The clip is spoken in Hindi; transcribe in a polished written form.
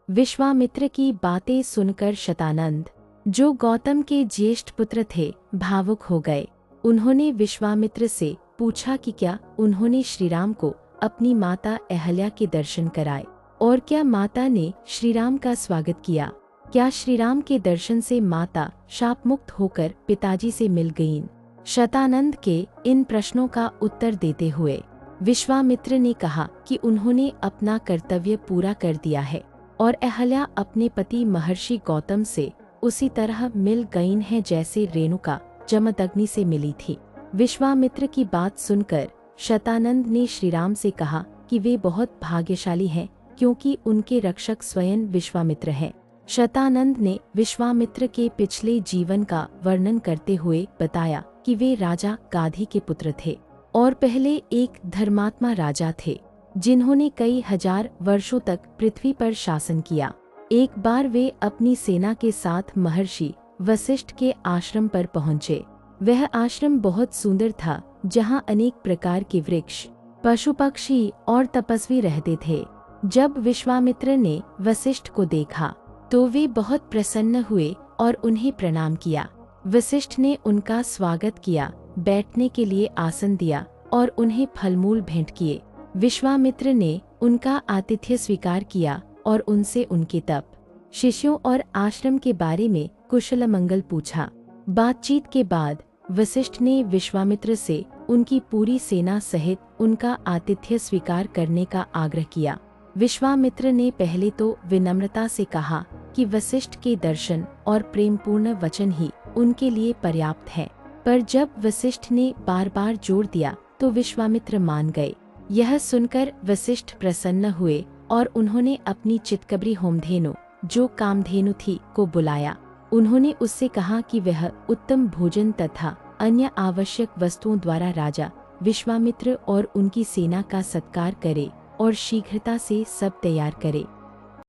विश्वामित्र की बातें सुनकर शतानंद, जो गौतम के ज्येष्ठ पुत्र थे, भावुक हो गए। उन्होंने विश्वामित्र से पूछा कि क्या उन्होंने श्रीराम को अपनी माता अहल्या के दर्शन कराए, और क्या माता ने श्रीराम का स्वागत किया? क्या श्रीराम के दर्शन से माता शापमुक्त होकर पिताजी से मिल गईं? शतानंद के इन प्रश्नों का उत्तर देते हुए विश्वामित्र ने कहा कि उन्होंने अपना कर्तव्य पूरा कर दिया है और अहल्या अपने पति महर्षि गौतम से उसी तरह मिल गईं हैं जैसे रेणुका जमदग्नि से मिली थी। विश्वामित्र की बात सुनकर शतानंद ने श्रीराम से कहा कि वे बहुत भाग्यशाली हैं, क्योंकि उनके रक्षक स्वयं विश्वामित्र हैं। शतानंद ने विश्वामित्र के पिछले जीवन का वर्णन करते हुए बताया कि वे राजा गाधी के पुत्र थे और पहले एक धर्मात्मा राजा थे, जिन्होंने कई हजार वर्षों तक पृथ्वी पर शासन किया। एक बार वे अपनी सेना के साथ महर्षि वशिष्ठ के आश्रम पर पहुंचे। वह आश्रम बहुत सुंदर था, जहां अनेक प्रकार के वृक्ष, पशु पक्षी और तपस्वी रहते थे। जब विश्वामित्र ने वशिष्ठ को देखा तो वे बहुत प्रसन्न हुए और उन्हें प्रणाम किया। वशिष्ठ ने उनका स्वागत किया, बैठने के लिए आसन दिया और उन्हें फलमूल भेंट किए। विश्वामित्र ने उनका आतिथ्य स्वीकार किया और उनसे उनके तप, शिष्यों और आश्रम के बारे में कुशल मंगल पूछा। बातचीत के बाद वशिष्ठ ने विश्वामित्र से उनकी पूरी सेना सहित उनका आतिथ्य स्वीकार करने का आग्रह किया। विश्वामित्र ने पहले तो विनम्रता से कहा कि वशिष्ठ के दर्शन और प्रेमपूर्ण वचन ही उनके लिए पर्याप्त है, पर जब वशिष्ठ ने बार बार जोर दिया तो विश्वामित्र मान गए। यह सुनकर वशिष्ठ प्रसन्न हुए और उन्होंने अपनी चितकबरी होमधेनु, जो कामधेनु थी, को बुलाया। उन्होंने उससे कहा कि वह उत्तम भोजन तथा अन्य आवश्यक वस्तुओं द्वारा राजा विश्वामित्र और उनकी सेना का सत्कार करे और शीघ्रता से सब तैयार करे।